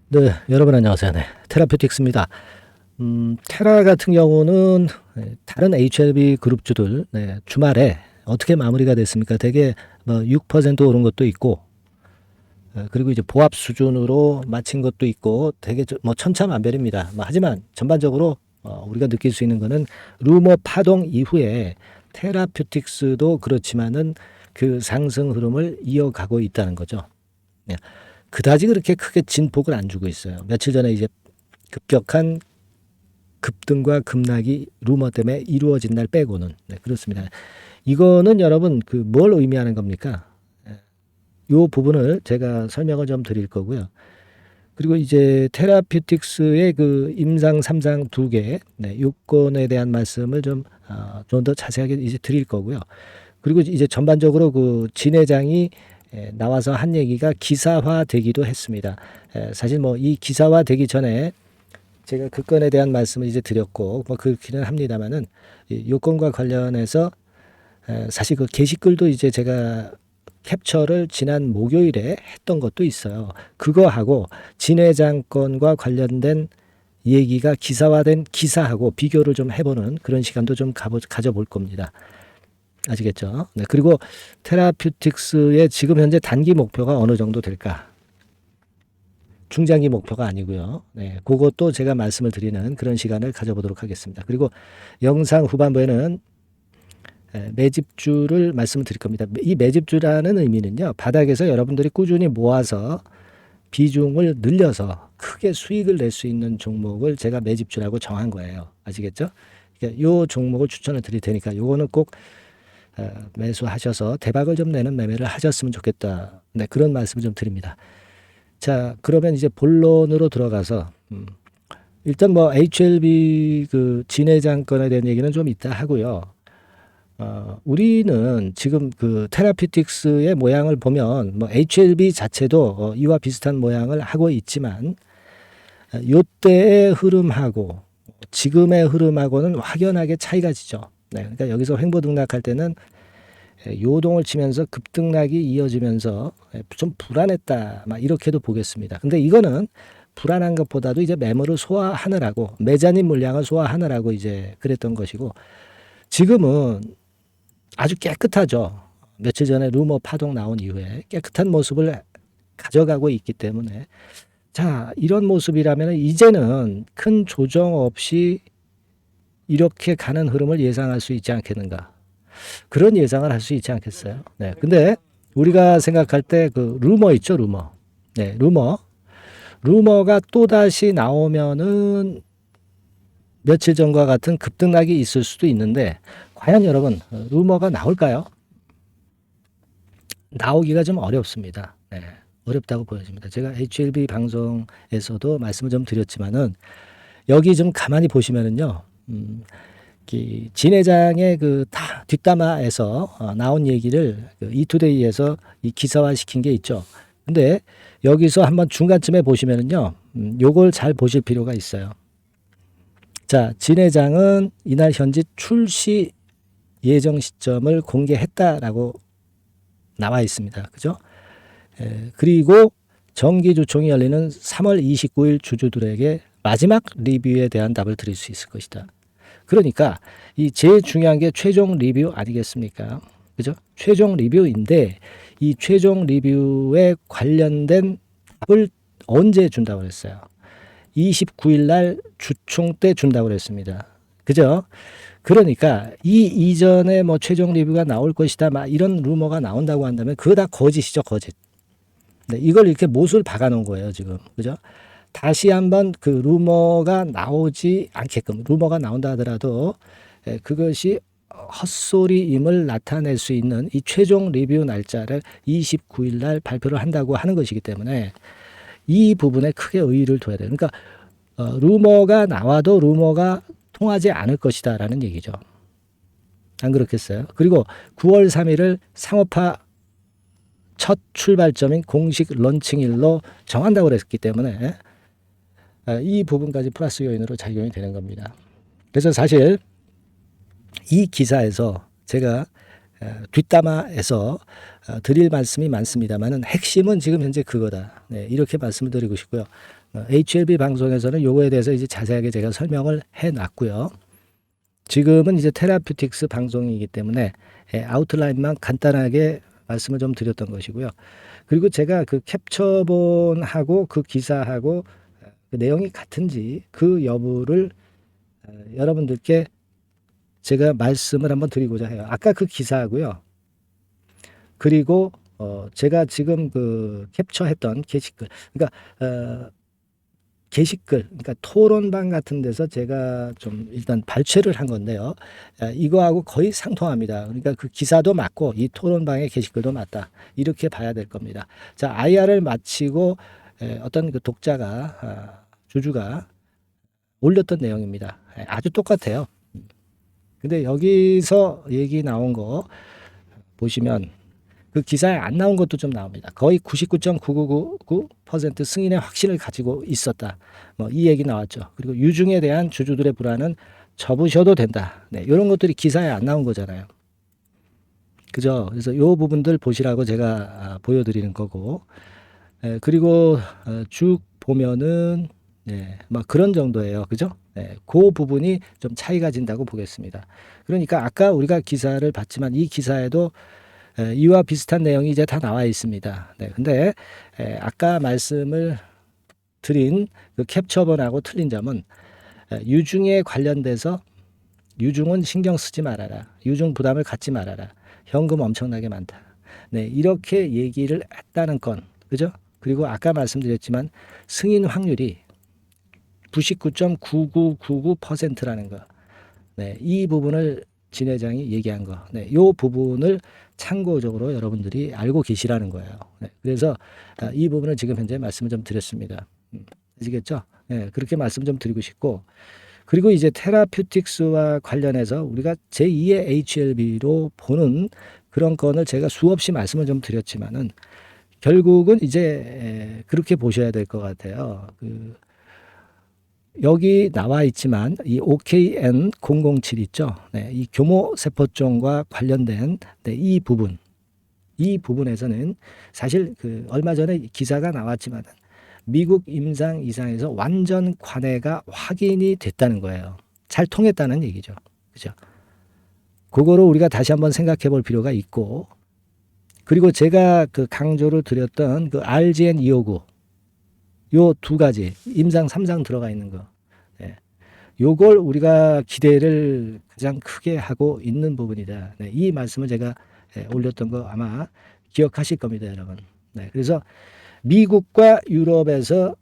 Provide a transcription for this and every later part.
네, 여러분 안녕하세요. 네, 테라퓨틱스입니다. 테라 같은 경우는 다른 HLB 그룹주들 주말에 어떻게 마무리가 됐습니까? 대개 뭐 6% 오른 것도 있고, 그리고 이제 보합 수준으로 마친 것도 있고, 되게 뭐 천차만별입니다. 뭐 하지만 전반적으로 우리가 느낄 수 있는 거는 루머 파동 이후에 테라퓨틱스도 그렇지만은 그 상승 흐름을 이어가고 있다는 거죠. 네. 그다지 그렇게 크게 진폭을 안 주고 있어요. 며칠 전에 이제 급격한 급등과 급락이 루머 때문에 이루어진 날 빼고는. 네, 그렇습니다. 이거는 여러분 그 뭘 의미하는 겁니까? 요 부분을 제가 설명을 좀 드릴 거고요. 그리고 이제 테라퓨틱스의 그 임상 3상 2개 요건에 대한 말씀을 좀 더 자세하게 이제 드릴 거고요. 그리고 이제 전반적으로 그 진 회장이 나와서 한 얘기가 기사화되기도 했습니다. 사실 뭐 이 기사화되기 전에 제가 그 건에 대한 말씀을 이제 드렸고 뭐 그렇기는 합니다만은 요건과 관련해서 사실 그 게시글도 이제 제가 캡처를 지난 목요일에 했던 것도 있어요. 그거하고 진 회장 건과 관련된 얘기가 기사화된 기사하고 비교를 좀 해보는 그런 시간도 좀 가져볼 겁니다. 아시겠죠? 네, 그리고 테라퓨틱스의 지금 현재 단기 목표가 어느 정도 될까? 중장기 목표가 아니고요. 네, 그것도 제가 말씀을 드리는 그런 시간을 가져보도록 하겠습니다. 그리고 영상 후반부에는 매집주를 말씀을 드릴 겁니다. 이 매집주라는 의미는요, 바닥에서 여러분들이 꾸준히 모아서 비중을 늘려서 크게 수익을 낼 수 있는 종목을 제가 매집주라고 정한 거예요. 아시겠죠? 그러니까 요 종목을 추천을 드릴 테니까 요거는 꼭 매수하셔서 대박을 좀 내는 매매를 하셨으면 좋겠다. 네, 그런 말씀을 좀 드립니다. 자, 그러면 이제 본론으로 들어가서 일단 뭐 HLB 그 진회장 건에 대한 얘기는 좀 이따 하고요. 우리는 지금 그 테라퓨틱스의 모양을 보면 뭐 HLB 자체도 이와 비슷한 모양을 하고 있지만 요때의 흐름하고 지금의 흐름하고는 확연하게 차이가 지죠. 네, 그러니까 여기서 횡보등락할 때는 요동을 치면서 급등락이 이어지면서 좀 불안했다, 막 이렇게도 보겠습니다. 근데 이거는 불안한 것보다도 이제 매물을 소화하느라고 매자님 물량을 소화하느라고 이제 그랬던 것이고 지금은 아주 깨끗하죠. 며칠 전에 루머 파동 나온 이후에 깨끗한 모습을 가져가고 있기 때문에 자, 이런 모습이라면 이제는 큰 조정 없이 이렇게 가는 흐름을 예상할 수 있지 않겠는가. 그런 예상을 할 수 있지 않겠어요? 네. 근데 우리가 생각할 때 그 루머 있죠, 루머. 네, 루머. 루머가 또다시 나오면은 며칠 전과 같은 급등락이 있을 수도 있는데 과연 여러분 루머가 나올까요? 나오기가 좀 어렵습니다. 네, 어렵다고 보여집니다. 제가 HLB 방송에서도 말씀을 좀 드렸지만은 여기 좀 가만히 보시면은요. 진 회장의 그 뒷담화에서 나온 얘기를 그 이투데이에서 이 기사화 시킨 게 있죠. 근데 여기서 한번 중간쯤에 보시면은요, 요걸 잘 보실 필요가 있어요. 자, 진 회장은 이날 현지 출시 예정 시점을 공개했다라고 나와 있습니다. 그죠? 그리고 정기주총이 열리는 3월 29일 주주들에게 마지막 리뷰에 대한 답을 드릴 수 있을 것이다. 그러니까 이 제일 중요한 게 최종 리뷰 아니겠습니까? 그죠? 최종 리뷰인데 이 최종 리뷰에 관련된 답을 언제 준다고 그랬어요? 29일 날 주총 때 준다고 그랬습니다. 그죠? 그러니까 이 이전에 뭐 최종 리뷰가 나올 것이다 막 이런 루머가 나온다고 한다면 그거 다 거짓이죠, 거짓. 네, 이걸 이렇게 못을 박아 놓은 거예요, 지금. 그죠? 다시 한번 그 루머가 나오지 않게끔 루머가 나온다 하더라도 그것이 헛소리임을 나타낼 수 있는 이 최종 리뷰 날짜를 29일 날 발표를 한다고 하는 것이기 때문에 이 부분에 크게 의의를 둬야 돼요. 그러니까 루머가 나와도 루머가 통하지 않을 것이다라는 얘기죠. 안 그렇겠어요? 그리고 9월 3일을 상업화 첫 출발점인 공식 런칭일로 정한다고 그랬기 때문에 이 부분까지 플러스 요인으로 작용이 되는 겁니다. 그래서 사실 이 기사에서 제가 뒷담화에서 드릴 말씀이 많습니다만은 핵심은 지금 현재 그거다. 네, 이렇게 말씀을 드리고 싶고요. HLB 방송에서는 요거에 대해서 이제 자세하게 제가 설명을 해 놨고요. 지금은 이제 테라퓨틱스 방송이기 때문에 아웃라인만 간단하게 말씀을 좀 드렸던 것이고요. 그리고 제가 그 캡처본하고 그 기사하고 그 내용이 같은지 그 여부를 여러분들께 제가 말씀을 한번 드리고자 해요. 아까 그 기사하고요. 그리고 제가 지금 그 캡처했던 게시글, 그러니까 게시글, 그러니까 토론방 같은 데서 제가 좀 일단 발췌를 한 건데요. 이거하고 거의 상통합니다. 그러니까 그 기사도 맞고 이 토론방의 게시글도 맞다. 이렇게 봐야 될 겁니다. 자, IR을 마치고 어떤 그 독자가 주주가 올렸던 내용입니다. 아주 똑같아요. 근데 여기서 얘기 나온 거 보시면 그 기사에 안 나온 것도 좀 나옵니다. 거의 99.9999% 승인의 확신을 가지고 있었다. 뭐 이 얘기 나왔죠. 그리고 유중에 대한 주주들의 불안은 접으셔도 된다. 네, 이런 것들이 기사에 안 나온 거잖아요. 그죠? 그래서 이 부분들 보시라고 제가 보여드리는 거고, 그리고 쭉 보면은 막 그런 정도예요. 그죠? 그 부분이 좀 차이가 진다고 보겠습니다. 그러니까 아까 우리가 기사를 봤지만 이 기사에도 이와 비슷한 내용이 이제 다 나와 있습니다. 근데 아까 말씀을 드린 그 캡처본하고 틀린 점은 유중에 관련돼서 유중은 신경 쓰지 말아라. 유중 부담을 갖지 말아라. 현금 엄청나게 많다. 이렇게 얘기를 했다는 건, 그죠? 그리고 아까 말씀드렸지만 승인 확률이 99.9999%라는 거. 이 부분을 진 회장이 얘기한 거. 이 부분을 참고적으로 여러분들이 알고 계시라는 거예요. 그래서 이 부분을 지금 현재 말씀을 좀 드렸습니다. 아시겠죠? 그렇게 말씀 좀 드리고 싶고, 그리고 이제 테라퓨틱스와 관련해서 우리가 제2의 HLB로 보는 그런 건을 제가 수없이 말씀을 좀 드렸지만은 결국은 이제 그렇게 보셔야 될 것 같아요. 여기 나와 있지만 이 OKN007 있죠. 이 교모세포종과 관련된 이 부분에서는 사실 얼마 전에 기사가 나왔지만 미국 임상 이상에서 완전 관해가 확인이 됐다는 거예요. 잘 통했다는 얘기죠. 그죠? 그거를 우리가 다시 한번 생각해 볼 필요가 있고, 그리고 제가 강조를 드렸던 RGN 259 요 두 가지 임상 3상 들어가 있는 거, 요걸 우리가 기대를 가장 크게 하고 있는 부분이다. 이 말씀을 제가 올렸던 거 아마 기억하실 겁니다, 여러분. 그래서 미국과 유럽에서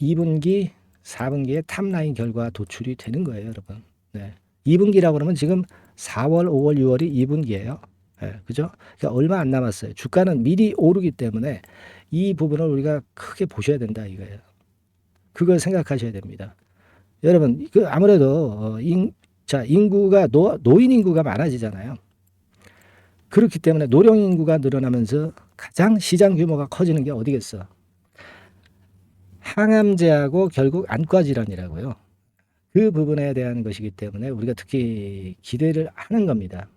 2분기, 4분기에 탑라인 결과 도출이 되는 거예요, 여러분. 2분기라고 그러면 지금 4월, 5월, 6월이 2분기예요. 그죠? 그러니까 얼마 안 남았어요. 주가는 미리 오르기 때문에 이 부분을 우리가 크게 보셔야 된다 이거예요. 그걸 생각하셔야 됩니다. 여러분, 아무래도 인구가 노인 인구가 많아지잖아요. 그렇기 때문에 노령 인구가 늘어나면서 가장 시장 규모가 커지는 게 어디겠어? 항암제하고 결국 안과 질환이라고요. 그 부분에 대한 것이기 때문에 우리가 특히 기대를 하는 겁니다.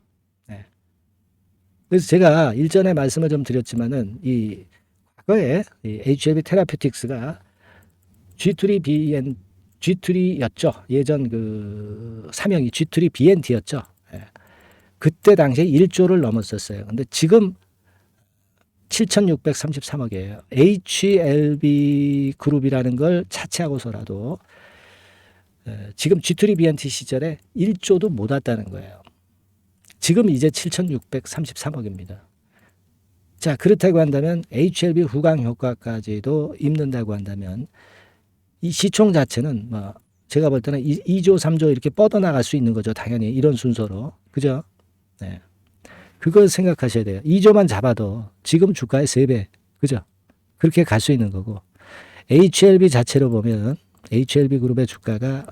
그래서 제가 일전에 말씀을 좀 드렸지만은 이 과거에 이 HLB 테라퓨틱스가 G3였죠. 예전 사명이 G3BNT였죠. 그때 당시에 1조를 넘었었어요. 근데 지금 7,633억이에요. HLB 그룹이라는 걸 차치하고서라도 지금 G3BNT 시절에 1조도 못 왔다는 거예요. 지금 이제 7,633억입니다. 자, 그렇다고 한다면 HLB 후광 효과까지도 입는다고 한다면 이 시총 자체는 제가 볼 때는 2조, 3조 이렇게 뻗어나갈 수 있는 거죠. 당연히 이런 순서로. 그죠? 그걸 생각하셔야 돼요. 2조만 잡아도 지금 주가의 3배. 그죠? 그렇게 갈 수 있는 거고. HLB 자체로 보면 HLB 그룹의 주가가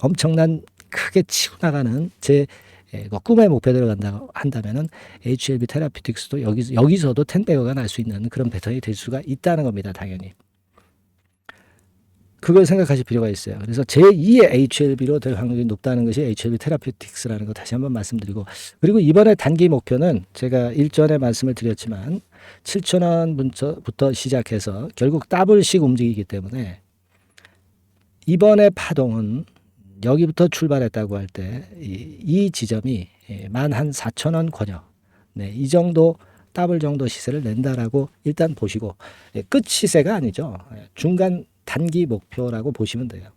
엄청난 크게 치고 나가는 제 꿈의 목표대로 간다고 한다면은 HLB 테라퓨틱스도 여기서도 10배가 날 수 있는 그런 패턴이 될 수가 있다는 겁니다. 당연히. 그걸 생각하실 필요가 있어요. 그래서 제2의 HLB로 될 확률이 높다는 것이 HLB 테라피틱스라는 거 다시 한번 말씀드리고, 그리고 이번에 단기 목표는 제가 일전에 말씀을 드렸지만 7,000원부터 시작해서 결국 더블씩 움직이기 때문에 이번에 파동은 여기부터 출발했다고 할 때 이 지점이 만 한 4,000원 권역, 네, 이 정도 더블 정도 시세를 낸다라고 일단 보시고, 끝 시세가 아니죠. 중간 단기 목표라고 보시면 돼요.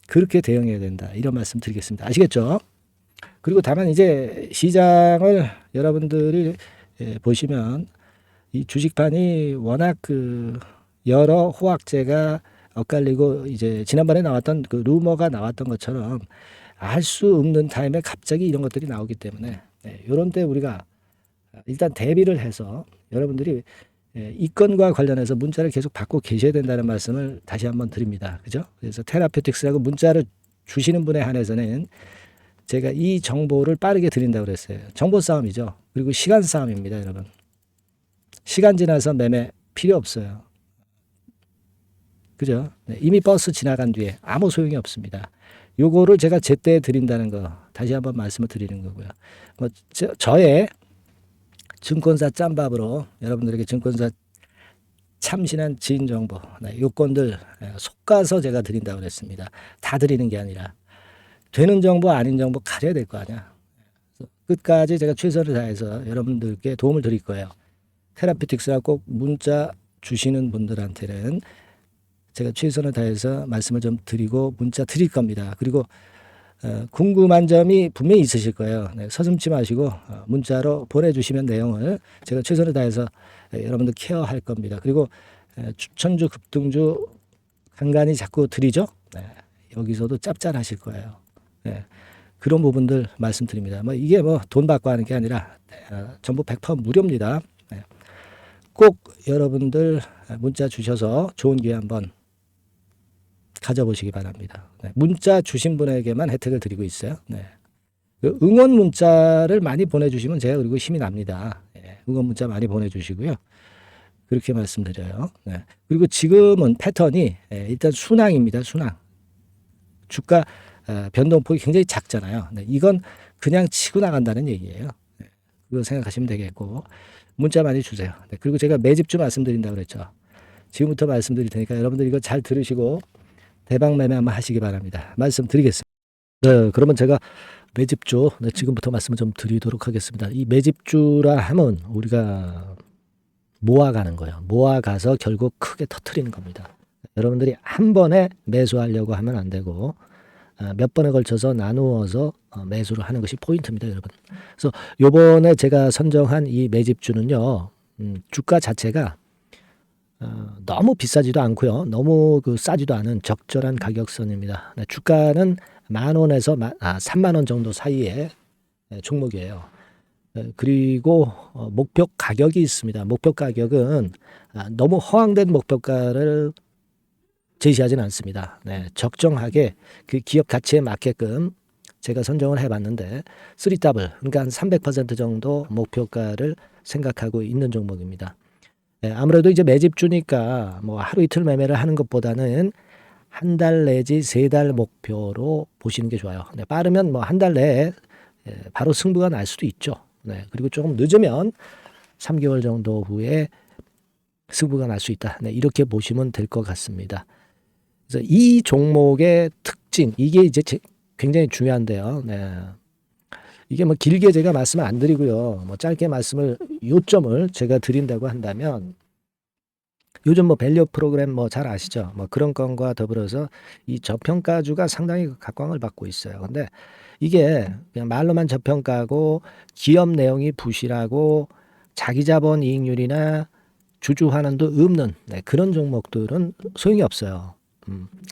그렇게 대응해야 된다, 이런 말씀 드리겠습니다. 아시겠죠? 그리고 다만 이제 시장을 여러분들이 보시면 이 주식판이 워낙 그 여러 호황제가 엇갈리고 이제 지난번에 나왔던 그 루머가 나왔던 것처럼 알 수 없는 타임에 갑자기 이런 것들이 나오기 때문에 이런 때 우리가 일단 대비를 해서 여러분들이 이 건과 관련해서 문자를 계속 받고 계셔야 된다는 말씀을 다시 한번 드립니다. 그죠? 그래서 테라피틱스라고 문자를 주시는 분에 한해서는 제가 이 정보를 빠르게 드린다고 그랬어요. 정보 싸움이죠. 그리고 시간 싸움입니다, 여러분. 시간 지나서 매매 필요 없어요. 그죠? 네, 이미 버스 지나간 뒤에 아무 소용이 없습니다. 요거를 제가 제때 드린다는 거 다시 한번 말씀을 드리는 거고요. 뭐 저의 증권사 짬밥으로 여러분들에게 증권사 참신한 지인 정보, 요건들 속가서 제가 드린다고 그랬습니다. 다 드리는 게 아니라 되는 정보 아닌 정보 가려야 될 거 아니야. 끝까지 제가 최선을 다해서 여러분들께 도움을 드릴 거예요. 테라피틱스가 꼭 문자 주시는 분들한테는 제가 최선을 다해서 말씀을 좀 드리고 문자 드릴 겁니다. 그리고 궁금한 점이 분명히 있으실 거예요. 네, 서슴지 마시고 문자로 보내주시면 내용을 제가 최선을 다해서 여러분들 케어할 겁니다. 그리고 추천주, 급등주 간간히 자꾸 드리죠. 네, 여기서도 짭짤하실 거예요. 네, 그런 부분들 말씀드립니다. 뭐 이게 뭐 돈 받고 하는 게 아니라 전부 100% 무료입니다. 네, 꼭 여러분들 문자 주셔서 좋은 기회 한번 가져보시기 바랍니다. 네, 문자 주신 분에게만 혜택을 드리고 있어요. 네. 그 응원 문자를 많이 보내주시면 제가 그리고 힘이 납니다. 네, 응원 문자 많이 보내주시고요. 그렇게 말씀드려요. 네. 그리고 지금은 패턴이 일단 순항입니다. 순항. 주가 변동폭이 굉장히 작잖아요. 네, 이건 그냥 치고 나간다는 얘기예요. 네, 그거 생각하시면 되겠고, 문자 많이 주세요. 네, 그리고 제가 매집주 말씀드린다고 그랬죠. 지금부터 말씀드릴 테니까 여러분들 이거 잘 들으시고 대박 매매 한번 하시기 바랍니다. 말씀드리겠습니다. 네, 그러면 제가 매집주 지금부터 말씀을 좀 드리도록 하겠습니다. 이 매집주라 하면 우리가 모아가는 거예요. 모아가서 결국 크게 터트리는 겁니다. 여러분들이 한 번에 매수하려고 하면 안 되고 몇 번에 걸쳐서 나누어서 매수를 하는 것이 포인트입니다, 여러분. 그래서 요번에 제가 선정한 이 매집주는요, 주가 자체가 너무 비싸지도 않고요, 너무 그 싸지도 않은 적절한 가격선입니다. 주가는 10,000원에서 30,000원 정도 사이의 종목이에요. 그리고 목표 가격이 있습니다. 목표 가격은 너무 허황된 목표가를 제시하지는 않습니다. 네, 적정하게 그 기업 가치에 맞게끔 제가 선정을 해봤는데 3더블, 그러니까 한 300% 정도 목표가를 생각하고 있는 종목입니다. 네, 아무래도 이제 매집주니까 뭐 하루 이틀 매매를 하는 것보다는 한 달 내지 3달 목표로 보시는 게 좋아요. 네, 빠르면 뭐 한 달 내에 바로 승부가 날 수도 있죠. 네, 그리고 조금 늦으면 3개월 정도 후에 승부가 날 수 있다. 네, 이렇게 보시면 될 것 같습니다. 그래서 이 종목의 특징, 이게 이제 굉장히 중요한데요. 네. 이게 뭐 길게 제가 말씀을 안 드리고요. 뭐 짧게 요점을 제가 드린다고 한다면, 요즘 뭐 밸류 프로그램 뭐 잘 아시죠? 뭐 그런 건과 더불어서 이 저평가주가 상당히 각광을 받고 있어요. 근데 이게 그냥 말로만 저평가고 기업 내용이 부실하고 자기 자본 이익률이나 주주 환원도 없는 그런 종목들은 소용이 없어요.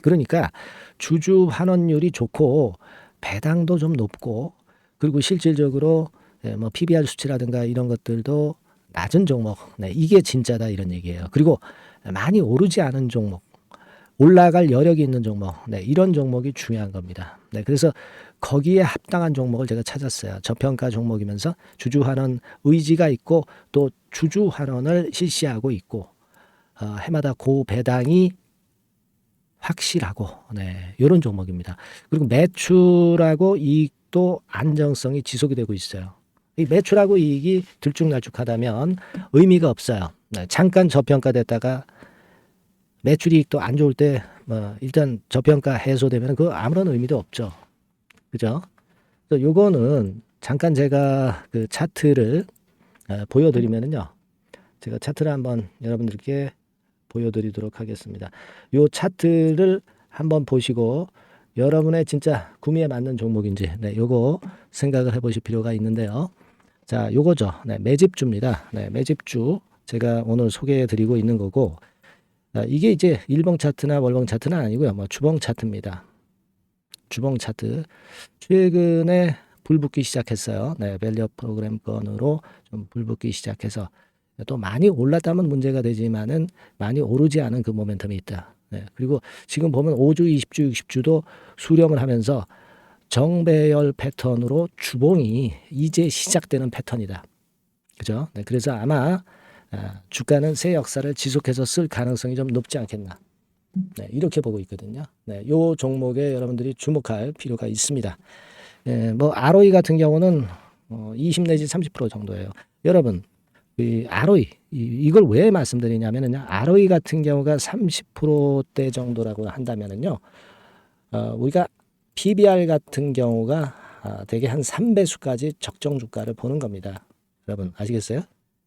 그러니까 주주 환원율이 좋고 배당도 좀 높고, 그리고 실질적으로 뭐 PBR 수치라든가 이런 것들도 낮은 종목, 이게 진짜다 이런 얘기예요. 그리고 많이 오르지 않은 종목, 올라갈 여력이 있는 종목, 이런 종목이 중요한 겁니다. 그래서 거기에 합당한 종목을 제가 찾았어요. 저평가 종목이면서 주주 환원 의지가 있고 또 주주 환원을 실시하고 있고 해마다 고배당이 확실하고 이런 종목입니다. 그리고 매출하고 이익도 안정성이 지속이 되고 있어요. 이 매출하고 이익이 들쭉날쭉하다면 의미가 없어요. 잠깐 저평가됐다가 매출 이익도 안 좋을 때 일단 저평가 해소되면 그 아무런 의미도 없죠. 그죠? 그래서 요거는 잠깐 제가 그 차트를 보여드리면은요. 제가 차트를 한번 여러분들께 보여드리도록 하겠습니다. 요 차트를 한번 보시고 여러분의 진짜 구미에 맞는 종목인지 요거 생각을 해보실 필요가 있는데요. 자, 요거죠. 매집주입니다. 매집주 제가 오늘 소개해드리고 있는 거고 이게 이제 일봉 차트나 월봉 차트는 아니고요. 주봉 차트입니다. 주봉 차트 최근에 불붙기 시작했어요. 밸류업 프로그램 건으로 좀 불붙기 시작해서 또 많이 올랐다면 문제가 되지만은 많이 오르지 않은 그 모멘텀이 있다. 그리고 지금 보면 5주, 20주, 60주도 수렴을 하면서 정배열 패턴으로 주봉이 이제 시작되는 패턴이다. 그죠? 그래서 아마 주가는 새 역사를 지속해서 쓸 가능성이 좀 높지 않겠나. 이렇게 보고 있거든요. 요 종목에 여러분들이 주목할 필요가 있습니다. ROE 같은 경우는 20 내지 30% 정도예요. 여러분, 이 ROE 이걸 왜 말씀드리냐면은 ROE 같은 경우가 30%대 정도라고 한다면은요, 우리가 PBR 같은 경우가 대개 한 3배수까지 적정 주가를 보는 겁니다. 여러분 아시겠어요?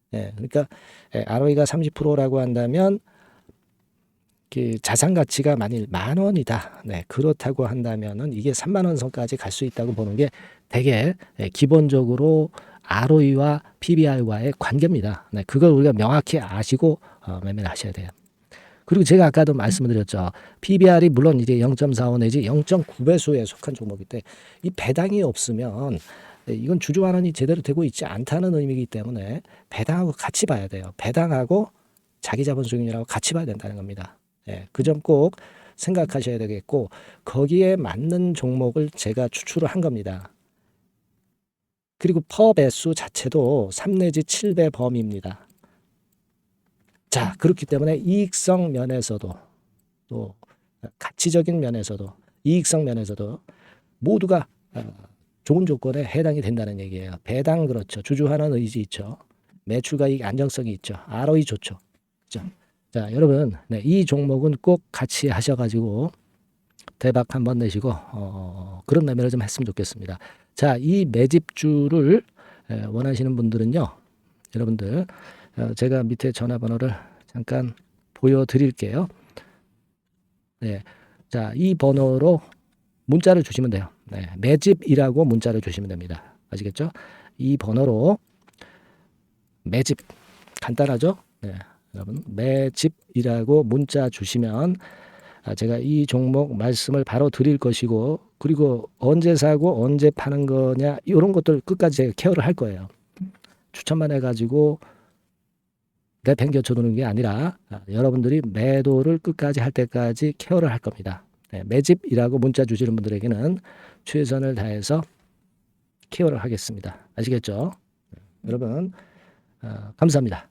그러니까 ROE가 30%라고 한다면 자산 가치가 만일 10,000원이다. 그렇다고 한다면은 이게 30,000원 선까지 갈 수 있다고 보는 게 되게 기본적으로 ROE와 PBR과의 관계입니다. 그걸 우리가 명확히 아시고 매매를 하셔야 돼요. 그리고 제가 아까도 말씀을 드렸죠. PBR이 물론 이제 0.45 내지 0.9배수에 속한 종목인데 이 배당이 없으면 이건 주주 환원이 제대로 되고 있지 않다는 의미이기 때문에 배당하고 같이 봐야 돼요. 배당하고 자기 자본 수익률하고 같이 봐야 된다는 겁니다. 그 점 꼭 생각하셔야 되겠고 거기에 맞는 종목을 제가 추출을 한 겁니다. 그리고 퍼 배수 자체도 3 내지 7배 범위입니다. 자, 그렇기 때문에 이익성 면에서도 또 가치적인 면에서도 이익성 면에서도 모두가 좋은 조건에 해당이 된다는 얘기예요. 배당 그렇죠. 주주 환원 의지 있죠. 매출과 이익 안정성이 있죠. ROE 좋죠. 그렇죠? 자, 여러분, 이 종목은 꼭 같이 하셔가지고 대박 한번 내시고 그런 매매를 좀 했으면 좋겠습니다. 자, 이 매집주를 원하시는 분들은요, 여러분들 제가 밑에 전화번호를 잠깐 보여드릴게요. 자, 이 번호로 문자를 주시면 돼요. 매집이라고 문자를 주시면 됩니다. 아시겠죠? 이 번호로 매집 간단하죠? 여러분 매집이라고 문자 주시면 제가 이 종목 말씀을 바로 드릴 것이고 그리고 언제 사고 언제 파는 거냐 이런 것들 끝까지 제가 케어를 할 거예요. 추천만 해가지고 내팽겨쳐 두는 게 아니라 여러분들이 매도를 끝까지 할 때까지 케어를 할 겁니다. 매집이라고 문자 주시는 분들에게는 최선을 다해서 케어를 하겠습니다. 아시겠죠? 여러분 감사합니다.